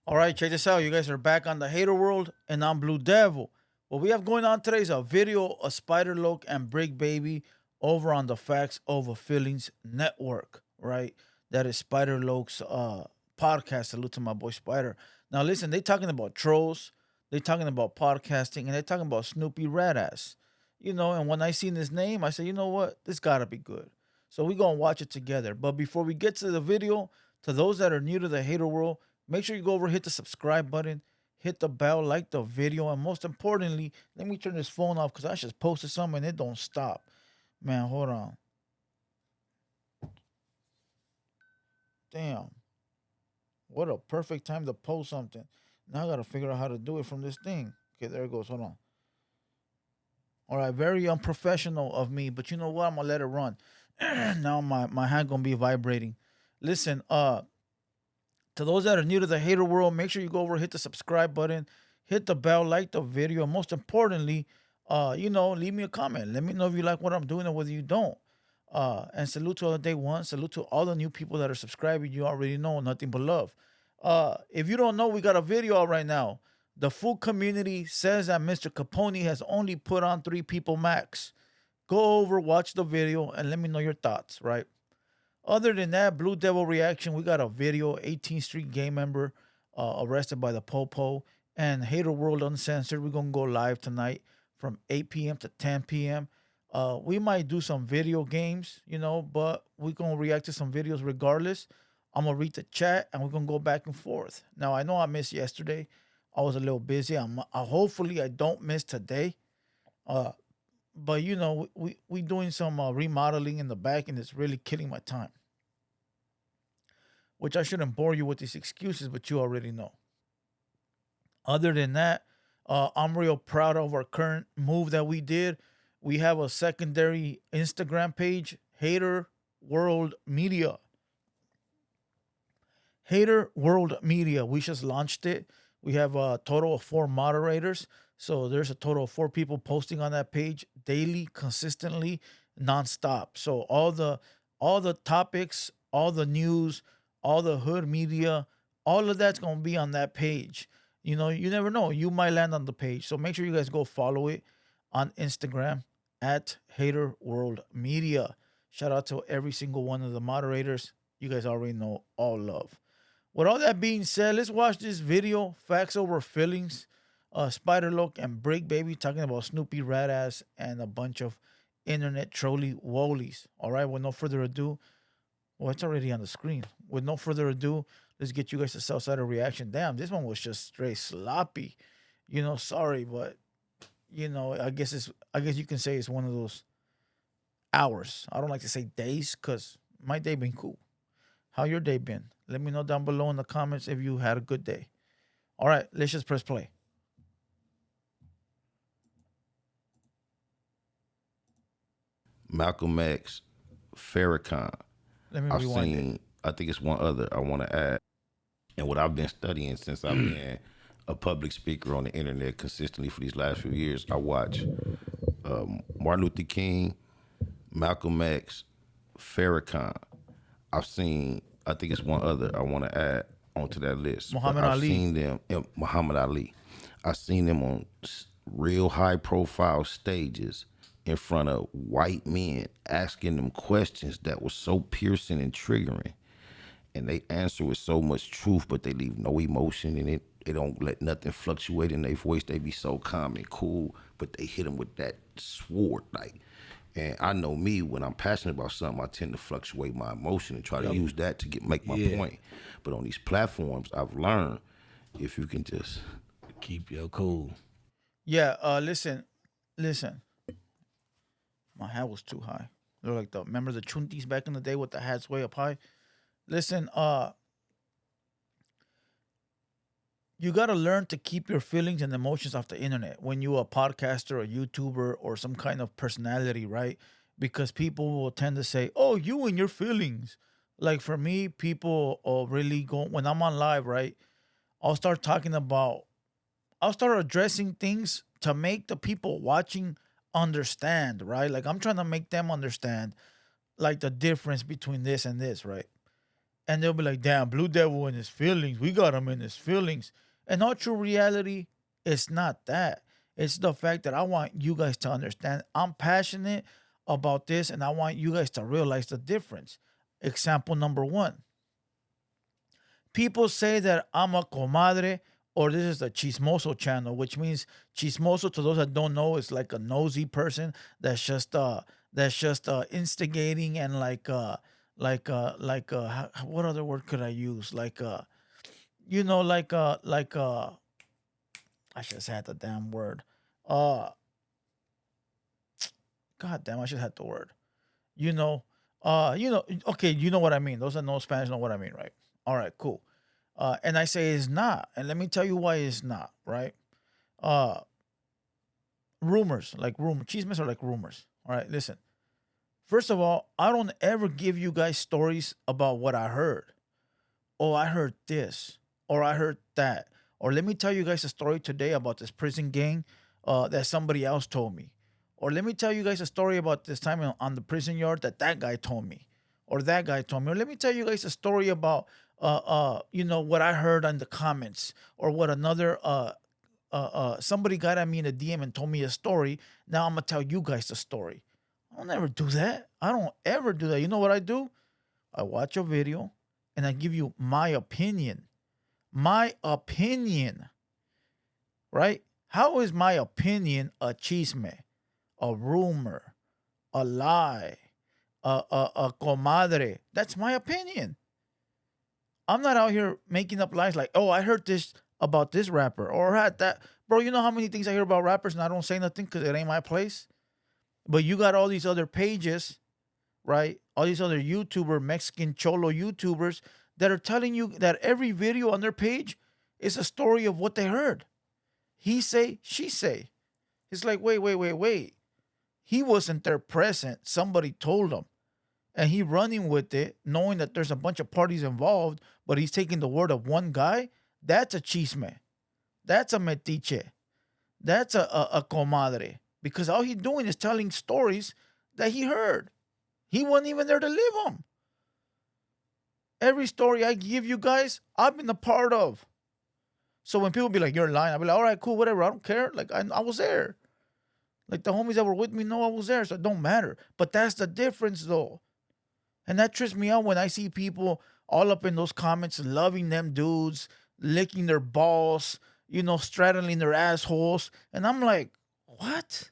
All right, check this out. You guys are back on the Hater World, and I'm Blue Devil. What we have going on today is a video of Spider Loke and Brick Baby over on the Facts Over Feelings Network, right? That is Spider Loke's podcast. Salute to my boy Spider. Now, listen, they talking about trolls, they talking about podcasting, and they talking about Snoopy Radass. And when I seen his name, I said, you know what? This gotta be good. So we gonna watch it together. But before we get to the video, to those that are new to the Hater World, make sure you go over, hit the subscribe button, hit the bell, like the video, and most importantly, let me turn this phone off because I just posted something and it don't stop. Man, hold on. Damn. What a perfect time to post something. Now I gotta figure out how to do it from this thing. Okay, there it goes. Hold on. All right, very unprofessional of me, but you know what? I'm gonna let it run. Now my hand gonna be vibrating. Listen, to those that are new to the Hater World, make sure you go over, hit the subscribe button, hit the bell, like the video, and most importantly, leave me a comment. Let me know if you like what I'm doing or whether you don't. And salute to all the day one. Salute to all the new people that are subscribing. You already know, nothing but love. If you don't know, we got a video out right now. The full community says that Mr. Capone has only put on 3 people max. Go over, watch the video, and let me know your thoughts, right? Other than that, Blue Devil reaction, we got a video. 18th Street gang member arrested by the Popo. And Hater World Uncensored, we're going to go live tonight from 8 p.m. to 10 p.m. We might do some video games, but we're going to react to some videos regardless. I'm going to read the chat and we're going to go back and forth. Now, I know I missed yesterday. I was a little busy. Hopefully, I don't miss today. Uh, but, we doing some remodeling in the back and it's really killing my time, which I shouldn't bore you with these excuses, but you already know. Other than that, I'm real proud of our current move that we did. We have a secondary Instagram page, Hater World Media. Hater World Media. We just launched it. We have a total of 4 moderators. So there's a total of 4 people posting on that page daily, consistently, nonstop. So all the topics, all the news, all the hood media, all of that's gonna be on that page. You never know. You might land on the page. So make sure you guys go follow it on Instagram at Hater World Media. Shout out to every single one of the moderators. You guys already know, all love. With all that being said, let's watch this video. Facts over feelings. Spider Loke and Break Baby talking about Snoopy Radass and a bunch of internet trolley wolies. All right, with no further ado, well, it's already on the screen. With no further ado, let's get you guys a Southside reaction. Damn, this one was just straight sloppy. Sorry, but I guess you can say it's one of those hours. I don't like to say days because my day been cool. How your day been? Let me know down below in the comments if you had a good day. All right, let's just press play. Malcolm X, Farrakhan. Let me I've rewind it. seen, I think it's one other I want to add. And what I've been studying since I've been a public speaker on the internet consistently for these last few years, I watch Martin Luther King, Malcolm X, Farrakhan. I've seen, I think it's one other I want to add onto that list. But Muhammad I've Ali. seen them, Muhammad Ali. I've seen them on real high profile stages in front of white men asking them questions that were so piercing and triggering. And they answer with so much truth, but they leave no emotion in it. They don't let nothing fluctuate in their voice. They be so calm and cool, but they hit them with that sword, like. And I know me, when I'm passionate about something, I tend to fluctuate my emotion and try to use that to make my point. But on these platforms, I've learned if you can just Keep your cool. Yeah, listen. My hat was too high. They're like remember the chuntis back in the day with the hats way up high? Listen, you gotta learn to keep your feelings and emotions off the internet when you're a podcaster, a YouTuber, or some kind of personality, right? Because people will tend to say, "Oh, you and your feelings." Like for me, people really go when I'm on live, right? I'll start talking about, I'll start addressing things to make the people watching understand, right? Like I'm trying to make them understand, like the difference between this and this, right? And they'll be like, damn, Blue Devil in his feelings. We got him in his feelings. And all true reality, it's not that. It's the fact that I want you guys to understand I'm passionate about this and I want you guys to realize the difference. Example number one. People say that I'm a comadre or this is the chismoso channel, which means chismoso to those that don't know is like a nosy person that's just instigating and what other word could I use? You know, I just had the damn word. Uh God damn, I just had the word. You know, okay, you know what I mean. Those that know Spanish know what I mean, right? All right, cool. And I say it's not. And let me tell you why it's not, right? Uh Rumors, like rumors. Chismes are like rumors. All right, listen. First of all, I don't ever give you guys stories about what I heard. Oh, I heard this, or I heard that, or let me tell you guys a story today about this prison gang that somebody else told me, or let me tell you guys a story about this time on the prison yard that guy told me, or that guy told me, or let me tell you guys a story about what I heard in the comments, or what another somebody got at me in a DM and told me a story. Now I'm gonna tell you guys the story. I'll never do that. I don't ever do that. You know what I do? I watch a video and I give you my opinion. My opinion, right? How is my opinion a chisme, a rumor, a lie, a comadre? That's my opinion. I'm not out here making up lies like, oh, I heard this about this rapper or I had that. Bro, you know how many things I hear about rappers and I don't say nothing because it ain't my place? But you got all these other pages, right? All these other YouTuber, Mexican Cholo YouTubers that are telling you that every video on their page is a story of what they heard. He say, she say. It's like, wait. He wasn't there present. Somebody told him. And he running with it, knowing that there's a bunch of parties involved, but he's taking the word of one guy. That's a chisme. That's a metiche. That's a comadre. Because all he's doing is telling stories that he heard. He wasn't even there to live them. Every story I give you guys, I've been a part of. So when people be like, you're lying, I'll be like, all right, cool, whatever. I don't care. Like, I was there. Like, the homies that were with me know I was there, so it don't matter. But that's the difference, though. And that trips me out when I see people all up in those comments loving them dudes, licking their balls, straddling their assholes. And I'm like, what?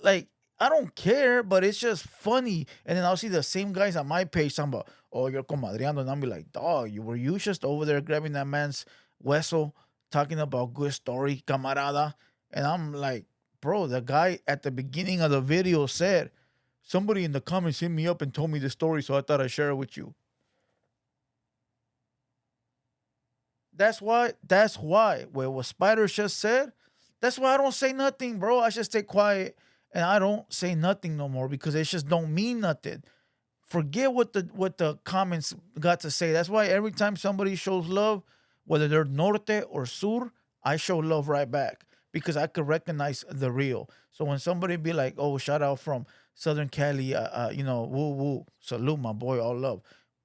Like, I don't care, but it's just funny. And then I'll see the same guys on my page talking about, oh, you're comadreando. And I'll be like, dog, were you just over there grabbing that man's hueso, talking about good story, camarada? And I'm like, bro, the guy at the beginning of the video said, somebody in the comments hit me up and told me the story, so I thought I'd share it with you. That's why, what Spider just said, that's why I don't say nothing, bro. I just stay quiet and I don't say nothing no more because it just don't mean nothing. Forget what the comments got to say. That's why every time somebody shows love, whether they're norte or sur, I show love right back because I could recognize the real. So when somebody be like, oh, shout out from Southern Cali, woo woo, salute my boy, all love.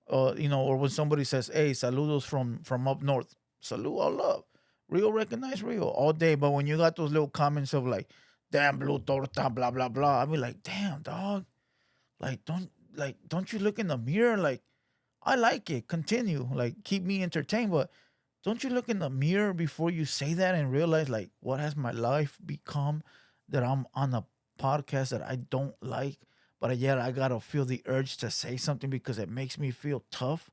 Or when somebody says, hey, saludos from up north, salute, all love. Real recognize real all day. But when you got those little comments of like, damn, blue torta, blah, blah, blah, I be like, damn, dog. Don't you look in the mirror? Like, I like it. Continue. Like, keep me entertained. But don't you look in the mirror before you say that and realize, like, what has my life become that I'm on a podcast that I don't like, but yet I gotta feel the urge to say something because it makes me feel tough.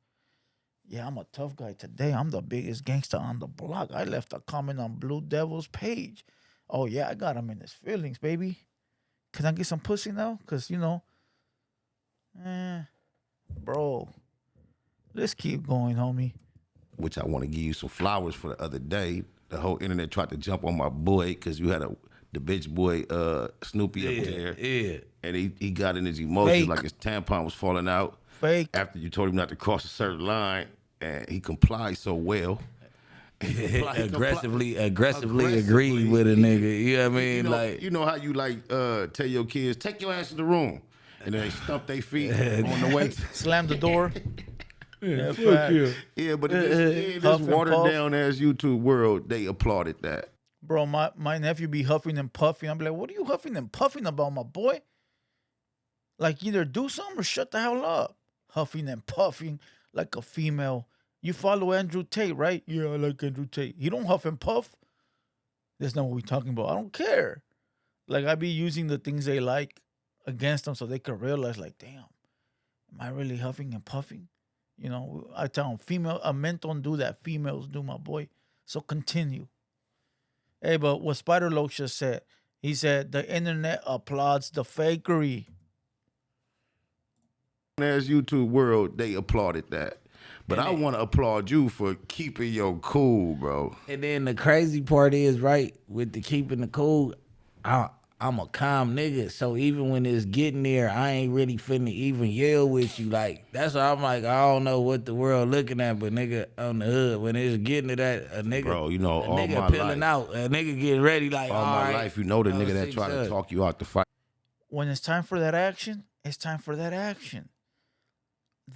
Yeah, I'm a tough guy today. I'm the biggest gangster on the block. I left a comment on Blue Devil's page. Oh yeah, I got him in his feelings, baby. Can I get some pussy now? Cause bro, let's keep going, homie. Which I want to give you some flowers for the other day. The whole internet tried to jump on my boy because you had the bitch boy Snoopy up there. Yeah. And he got in his emotions Fake. like his tampon was falling out. Fake. After you told him not to cross a certain line, and he complied so well. Aggressively agreed with a nigga. You know what I mean? You know how you tell your kids, take your ass to the room. And then they stump their feet on the way. Slam the door. Yeah, Fuck facts. you. Yeah, but this Huff and watered puff. down ass YouTube world, they applauded that. Bro, my nephew be huffing and puffing. I'm like, what are you huffing and puffing about, my boy? Like, either do something or shut the hell up. Huffing and puffing like a female. You follow Andrew Tate, right? Yeah, I like Andrew Tate. He don't huff and puff. That's not what we talking about. I don't care. Like, I be using the things they like against them so they can realize, like, damn, am I really huffing and puffing? You know, I tell them, men don't do that. Females do, my boy. So continue. Hey, but what Spider Loach just said, he said the internet applauds the fakery. As YouTube world, they applauded that. But I want to applaud you for keeping your cool, bro. And then the crazy part is, right, with the keeping the cool, I'm a calm nigga. So even when it's getting there, I ain't really finna even yell with you. Like, that's why I'm like, I don't know what the world looking at, but nigga on the hood, when it's getting to that, a nigga, Bro, you know, a all nigga my peeling life, out, a nigga getting ready, like, all my life, you know the nigga that try to talk you out the fight. When it's time for that action, it's time for that action.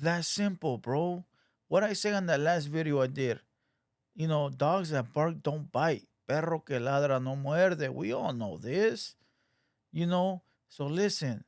That simple, bro. What I say on that last video I did, you know, dogs that bark don't bite. Perro que ladra no muerde. We all know this, you know. So listen,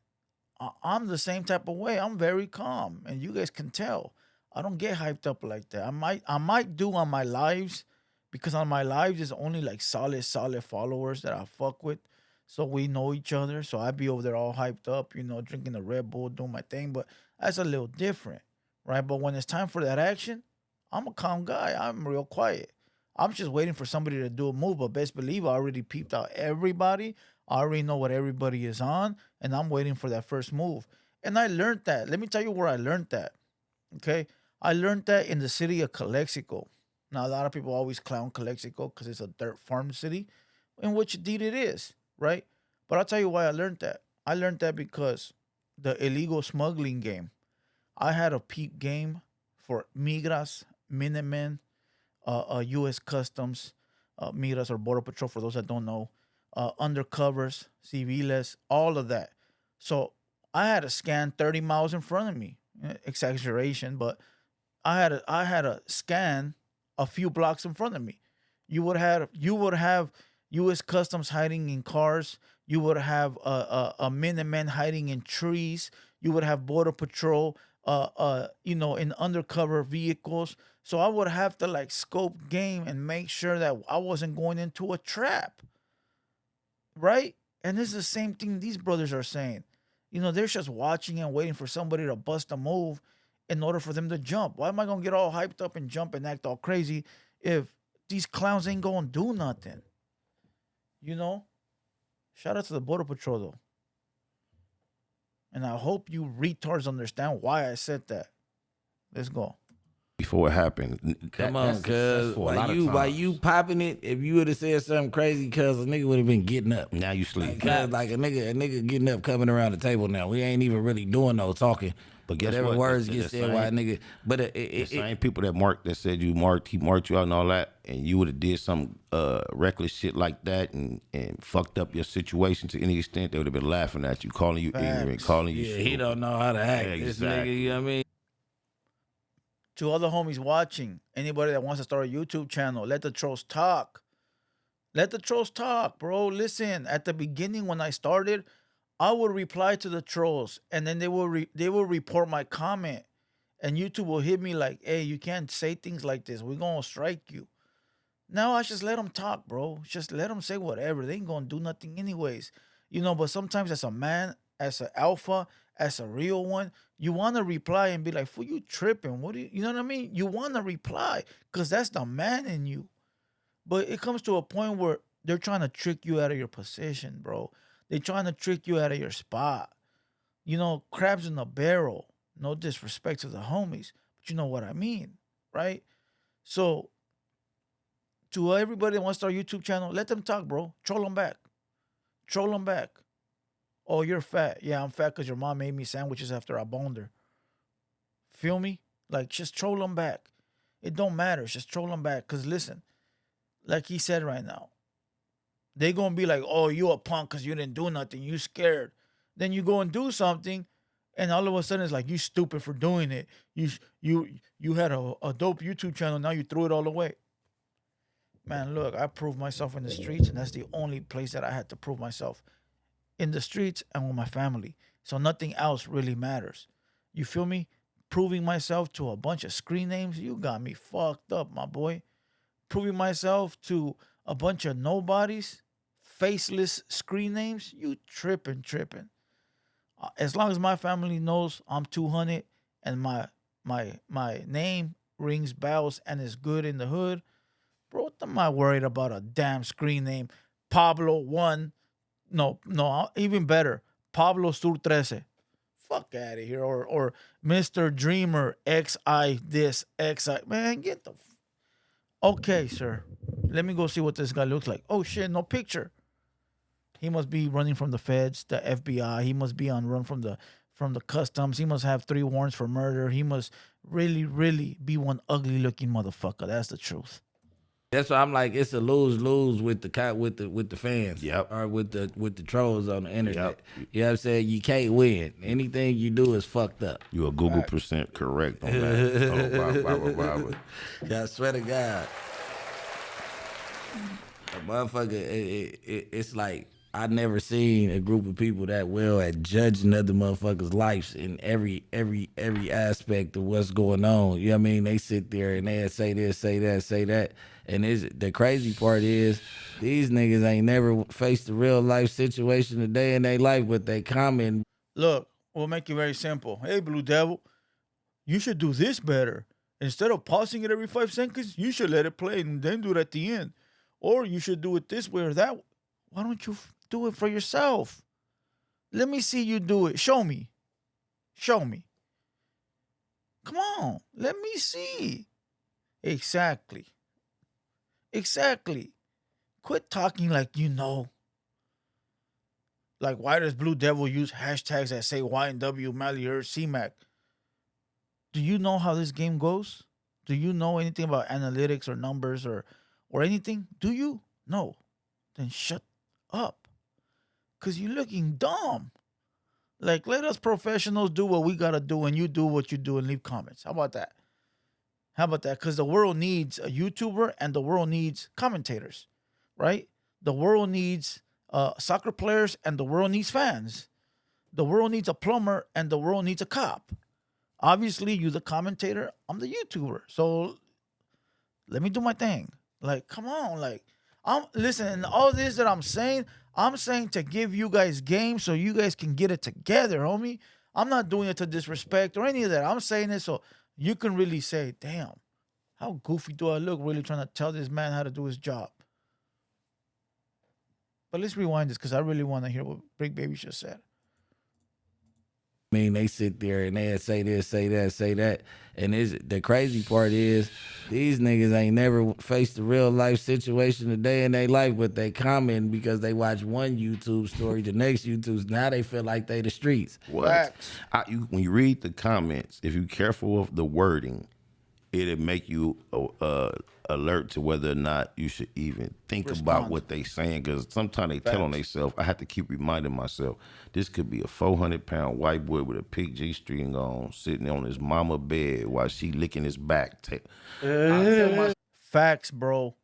I'm the same type of way. I'm very calm, and you guys can tell. I don't get hyped up like that. I might do on my lives, because on my lives there's only like solid followers that I fuck with, so we know each other. So I be over there all hyped up, you know, drinking the Red Bull, doing my thing. But that's a little different, right? But when it's time for that action, I'm a calm guy. I'm real quiet. I'm just waiting for somebody to do a move. But best believe I already peeped out everybody. I already know what everybody is on, and I'm waiting for that first move. And I learned that. Let me tell you where I learned that. Okay. I learned that in the city of Calexico. Now, a lot of people always clown Calexico because it's a dirt farm city, in which indeed it is, right? But I'll tell you why I learned that. I learned that because the illegal smuggling game. I had a peep game for Migras, Minutemen, U.S. Customs, Migras or Border Patrol, for those that don't know, undercovers, civiles, all of that. So I had to scan 30 miles in front of me. Exaggeration, but I had to scan a few blocks in front of me. You would have U.S. Customs hiding in cars. You would have a Minutemen hiding in trees. You would have Border Patrol, in undercover vehicles. So I would have to like scope game and make sure that I wasn't going into a trap, right? And this is the same thing these brothers are saying. You know, they're just watching and waiting for somebody to bust a move in order for them to jump. Why am I gonna get all hyped up and jump and act all crazy if these clowns ain't gonna do nothing? You know? Shout out to the Border Patrol though. And I hope you retards understand why I said that. Let's go. Before it happened. Come on, cuz while you popping it, if you would have said something crazy, cuz a nigga would have been getting up. Now you sleep. Like a nigga getting up, coming around the table now. We ain't even really doing no talking. But guess whatever what? words get said, why a nigga. But the same people that said he marked you out and all that, and you would have did some reckless shit like that and fucked up your situation to any extent, they would have been laughing at you, calling you ignorant, calling you stupid. He don't know how to act. Yeah, This exactly. nigga, you know what I mean? To other homies watching, anybody that wants to start a YouTube channel, let the trolls talk. Let the trolls talk, bro. Listen, at the beginning when I started, I would reply to the trolls, and then they will report my comment, and YouTube will hit me like, "Hey, you can't say things like this. We're gonna strike you." Now I just let them talk, bro. Just let them say whatever. They ain't gonna do nothing anyways, you know. But sometimes as a man, as an alpha, as a real one, you want to reply and be like, "Fool, you tripping? What do you know what I mean?" You want to reply because that's the man in you. But it comes to a point where they're trying to trick you out of your position, bro. They're trying to trick you out of your spot. You know, crabs in a barrel. No disrespect to the homies, but you know what I mean, right? So, to everybody that wants to start a YouTube channel, let them talk, bro. Troll them back. Troll them back. Oh, you're fat. Yeah, I'm fat because your mom made me sandwiches after I boned her. Feel me? Like, just troll them back. It don't matter. Just troll them back. Because listen, like he said right now, they going to be like, oh, you a punk because you didn't do nothing. You scared. Then you go and do something, And all of a sudden, it's like you stupid for doing it. You had a dope YouTube channel. Now you threw it all away. Man, look, I proved myself in the streets, and that's the only place that I had to prove myself in the streets and with my family. So nothing else really matters. You feel me? Proving myself to a bunch of screen names, you got me fucked up, my boy. Proving myself to a bunch of nobodies, faceless screen names, you tripping. As long as my family knows I'm 200 and my name rings bells and is good in the hood, bro, what am I worried about a damn screen name? Pablo 1, no, even better, Pablo Sur 13. Fuck out of here. Or Mr. Dreamer XI this, XI. Man, get the. Okay, sir. Let me go see what this guy looks like. Oh, shit, no picture. He must be running from the feds, the FBI. He must be on run from the customs. He must have 3 warrants for murder. He must really be one ugly looking motherfucker. That's the truth. That's why I'm like, it's a lose with the fans, Yep. or with the trolls on the internet. Yep. You know what I'm saying? You can't win. Anything you do is fucked up. You a Google percent correct on that. Robert. Yeah, I swear to God, a motherfucker. It's like I never seen a group of people that well at judging other motherfuckers' lives in every aspect of what's going on. You know what I mean? They sit there and they say this, say that, say that. And the crazy part is these niggas ain't never faced a real life situation a day in their life, but they comment. Look, we'll make it very simple. Hey, Blue Devil, you should do this better. Instead of pausing it every 5 seconds, you should let it play and then do it at the end. Or you should do it this way or that. Why don't you do it for yourself? Let me see you do it. Show me. Show me. Come on. Let me see. Exactly. Quit talking like you know. Like, why does Blue Devil use hashtags that say YNW, Mally Earth, CMAC? Do you know how this game goes? Do you know anything about analytics or numbers or anything? Do you? No. Then shut up. Cause you're looking dumb. Like, let us professionals do what we gotta do and you do what you do and leave comments. How about that? Because the world needs a YouTuber and the world needs commentators, right? The world needs soccer players and the world needs fans. The world needs a plumber and the world needs a cop. Obviously, you're the commentator. I'm the YouTuber. So let me do my thing. Like, come on. Like, listen, all this that I'm saying to give you guys game so you guys can get it together, homie. I'm not doing it to disrespect or any of that. I'm saying it so you can really say, damn, how goofy do I look really trying to tell this man how to do his job? But let's rewind this because I really want to hear what Big Baby just said. I mean, they sit there and they say this, say that, say that. And the crazy part is these niggas ain't never faced a real life situation a day in their life, but they comment because they watch one YouTube story, the next YouTube. Now they feel like they the streets. What? Facts. When you read the comments, if you're careful of the wording, it'll make you alert to whether or not you should even think about what they saying. Because sometimes they tell on themselves. I have to keep reminding myself, this could be a 400-pound white boy with a pig G string on, sitting on his mama bed while she licking his back. Facts, bro.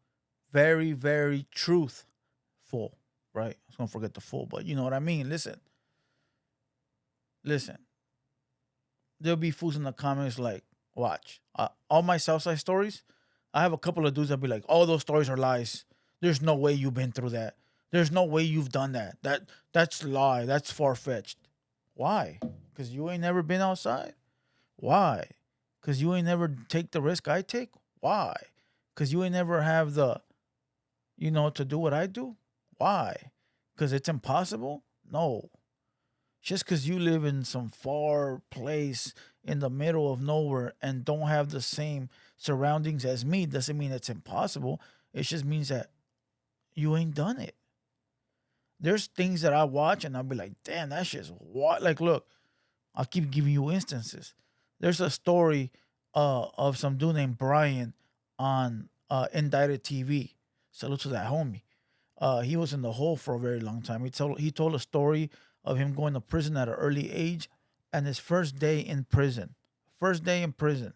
Very, very truthful, right? I was going to forget the full, but you know what I mean. Listen. There'll be fools in the comments like, watch. All my Southside stories, I have a couple of dudes that be like, all those stories are lies. There's no way you've been through that. There's no way you've done that. That's lie. That's far-fetched. Why? Because you ain't never been outside? Why? Because you ain't never take the risk I take? Why? Because you ain't never have the, to do what I do? Why? Because it's impossible? No. Just because you live in some far place in the middle of nowhere and don't have the same surroundings as me doesn't mean it's impossible. It just means that you ain't done it. There's things that I watch and I'll be like, damn, that shit's what? Like, look, I'll keep giving you instances. There's a story of some dude named Brian on Indicted TV. Salute to that homie. He was in the hole for a very long time. He told a story of him going to prison at an early age and his first day in prison. First day in prison.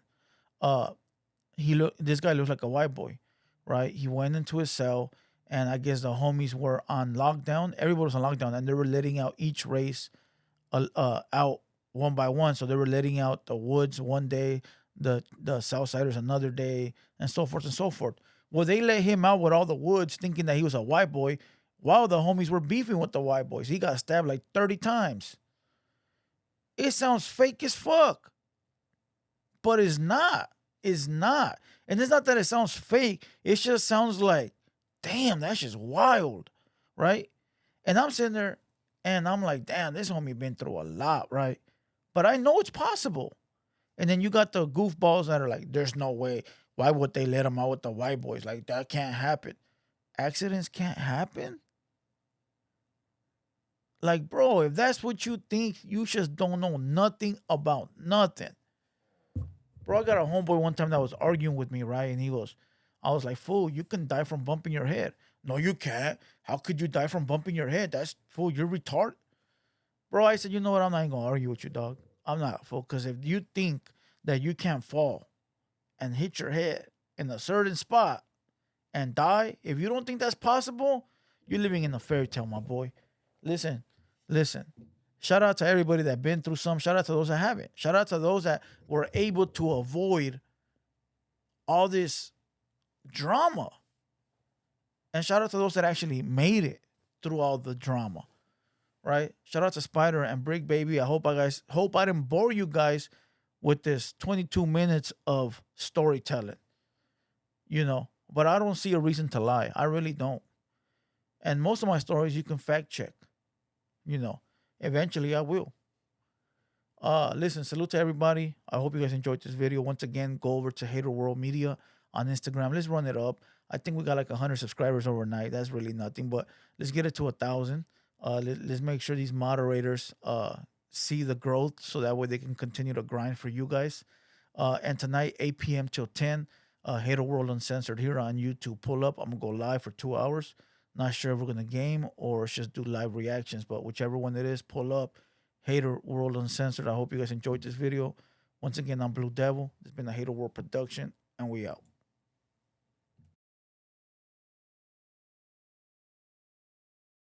Uh, this guy looks like a white boy, right? He went into his cell, and I guess the homies were on lockdown. Everybody was on lockdown, and they were letting out each race out one by one. So they were letting out the Woods one day, the Southsiders another day, and so forth and so forth. Well, they let him out with all the Woods, thinking that he was a white boy, while the homies were beefing with the white boys. He got stabbed like 30 times. It sounds fake as fuck, but it's not. It's not. And it's not that it sounds fake. It just sounds like, damn, that's just wild, right? And I'm sitting there and I'm like, damn, this homie been through a lot, right? But I know it's possible. And then you got the goofballs that are like, there's no way. Why would they let him out with the white boys? Like, that can't happen. Accidents can't happen? Like, bro, if that's what you think, you just don't know nothing about nothing. Bro, I got a homeboy one time that was arguing with me, right? And I was like, fool, you can die from bumping your head. No, you can't. How could you die from bumping your head? That's fool, you're retarded. Bro, I said, you know what? I'm not even gonna argue with you, dog. I'm not, fool. Because if you think that you can't fall and hit your head in a certain spot and die, if you don't think that's possible, you're living in a fairy tale, my boy. Listen, listen. Shout out to everybody that been through some. Shout out to those that haven't. Shout out to those that were able to avoid all this drama. And shout out to those that actually made it through all the drama. Right? Shout out to Spider and Brick Baby. I hope I didn't bore you guys with this 22 minutes of storytelling. You know, but I don't see a reason to lie. I really don't. And most of my stories you can fact check. You know, eventually I will. Listen, salute to everybody. I hope you guys enjoyed this video. Once again, go over to Hater World Media on Instagram. Let's run it up. I think we got like 100 subscribers overnight. That's really nothing, but let's get it to 1,000. Let's make sure these moderators see the growth so that way they can continue to grind for you guys. And tonight, 8 p.m. till 10, Hater World Uncensored here on YouTube. Pull up. I'm going to go live for 2 hours. Not sure if we're going to game or just do live reactions, but whichever one it is, pull up. Hater World Uncensored. I hope you guys enjoyed this video. Once again, I'm Blue Devil. It's been a Hater World production, and we out.